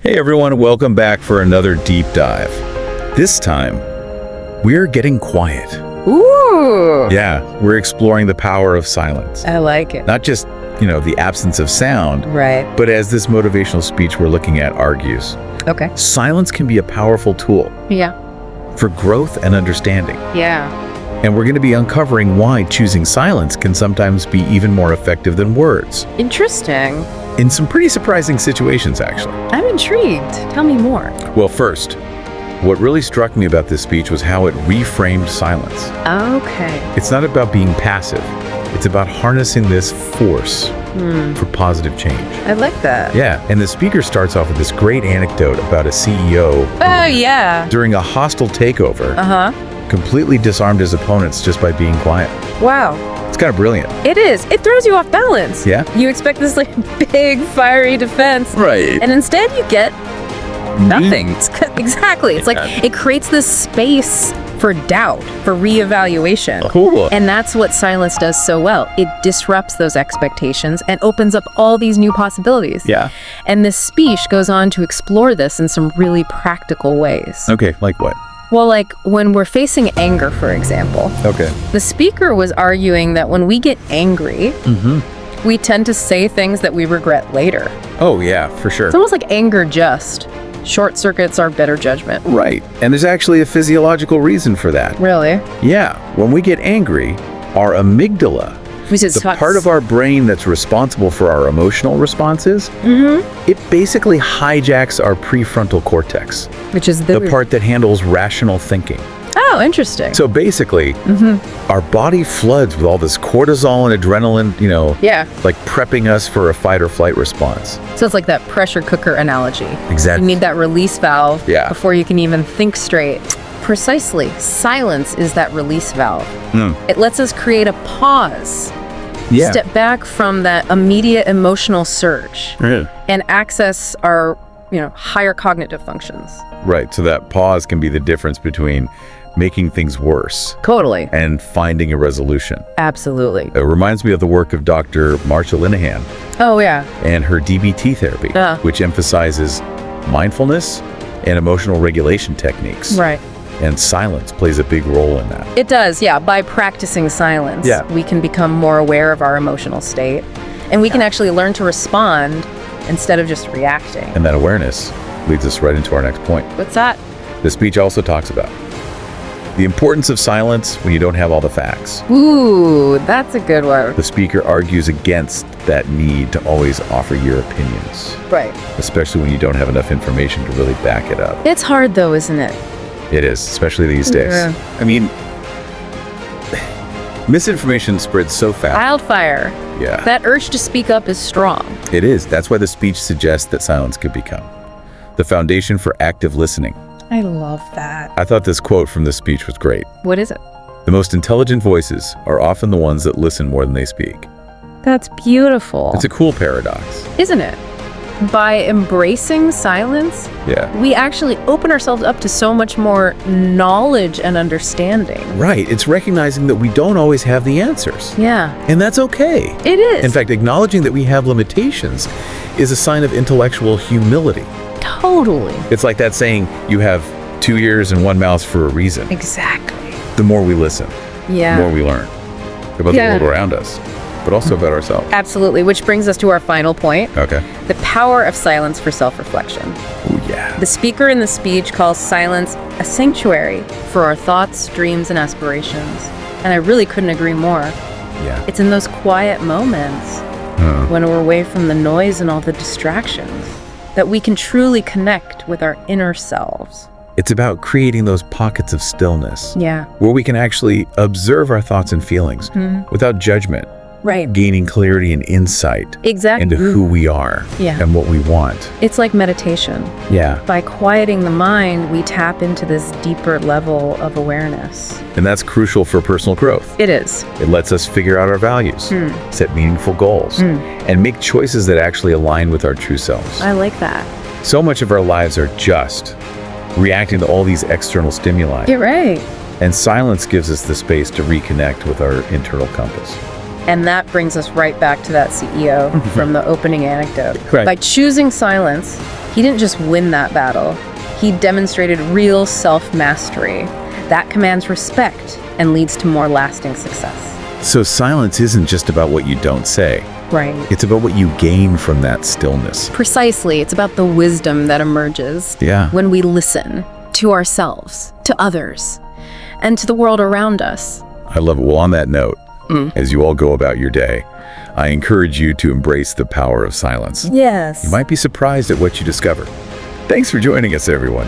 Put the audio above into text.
Hey everyone, welcome back for another deep dive. This time, we're getting quiet. Ooh! Yeah, we're exploring the power of silence. I like it. Not just, the absence of sound, Right. but as this motivational speech we're looking at argues, Okay. silence can be a powerful tool Yeah. for growth and understanding. Yeah. And we're going to be uncovering why choosing silence can sometimes be even more effective than words. Interesting. In some pretty surprising situations, actually. I'm intrigued. Tell me more. Well, first, what really struck me about this speech was how it reframed silence. Okay. It's not about being passive. It's about harnessing this force for positive change. I like that. Yeah, and the speaker starts off with this great anecdote about a CEO Oh, yeah. during a hostile takeover completely disarmed his opponents just by being quiet. Wow. It's kind of brilliant. It is. It throws you off balance. Yeah? You expect this big, fiery defense. Right. And instead you get nothing. Exactly. It's like it creates this space for doubt, for reevaluation. Cool. And that's what silence does so well. It disrupts those expectations and opens up all these new possibilities. Yeah. And this speech goes on to explore this in some really practical ways. Okay, like what? Well, like when we're facing anger, for example, Okay. the speaker was arguing that when we get angry, we tend to say things that we regret later. Oh, yeah, for sure. It's almost like anger just short circuits our better judgment. Right. And there's actually a physiological reason for that. Really? Yeah. When we get angry, our amygdala, the part of our brain that's responsible for our emotional responses, it basically hijacks our prefrontal cortex, which is the part that handles rational thinking. Oh, interesting. So basically, our body floods with all this cortisol and adrenaline, Yeah. like prepping us for a fight or flight response. So it's like that pressure cooker analogy. Exactly. You need that release valve Yeah. before you can even think straight. Precisely. Silence is that release valve. It lets us create a pause. Yeah. Step back from that immediate emotional surge and access our, higher cognitive functions. Right. So that pause can be the difference between making things worse Totally. and finding a resolution. Absolutely. It reminds me of the work of Dr. Marsha Linehan Oh, yeah. and her DBT therapy, which emphasizes mindfulness and emotional regulation techniques. Right. And silence plays a big role in that. It does, yeah. By practicing silence, we can become more aware of our emotional state. And we can actually learn to respond instead of just reacting. And that awareness leads us right into our next point. What's that? The speech also talks about the importance of silence when you don't have all the facts. Ooh, that's a good one. The speaker argues against that need to always offer your opinions, Right. especially when you don't have enough information to really back it up. It's hard though, isn't it? It is, especially these days. Yeah. I mean, misinformation spreads so fast. Wildfire. Yeah, That urge to speak up is strong. it is. That's why the speech suggests that silence could become the foundation for active listening. I love that. I thought this quote from the speech was great. What is it? The most intelligent voices are often the ones that listen more than they speak. That's beautiful. It's a cool paradox. Isn't it? By embracing silence, Yeah. we actually open ourselves up to so much more knowledge and understanding. Right. It's recognizing that we don't always have the answers. Yeah, And that's okay. it is. In fact, acknowledging that we have limitations is a sign of intellectual humility. Totally. It's like that saying, you have 2 ears and 1 mouth for a reason. Exactly. The more we listen, Yeah. the more we learn about the world around us, but also about ourselves. Absolutely. Which brings us to our final point, Okay. the power of silence for self-reflection. Oh, yeah. The speaker in the speech calls silence a sanctuary for our thoughts, dreams, and aspirations. And I really couldn't agree more. Yeah. It's in those quiet moments when we're away from the noise and all the distractions that we can truly connect with our inner selves. It's about creating those pockets of stillness Yeah. where we can actually observe our thoughts and feelings without judgment, Right. gaining clarity and insight Exactly. into who we are and what we want. It's like meditation. Yeah. By quieting the mind, we tap into this deeper level of awareness. And that's crucial for personal growth. It is. It lets us figure out our values, set meaningful goals, and make choices that actually align with our true selves. I like that. So much of our lives are just reacting to all these external stimuli. You're right. And silence gives us the space to reconnect with our internal compass. And that brings us right back to that CEO from the opening anecdote. Right. By choosing silence, He didn't just win that battle. He demonstrated real self-mastery. That commands respect and leads to more lasting success. So silence isn't just about what you don't say. Right. It's about what you gain from that stillness. Precisely. It's about the wisdom that emerges when we listen to ourselves, to others, and to the world around us. I love it. Well, on that note, as you all go about your day, I encourage you to embrace the power of silence. Yes. You might be surprised at what you discover. Thanks for joining us, everyone.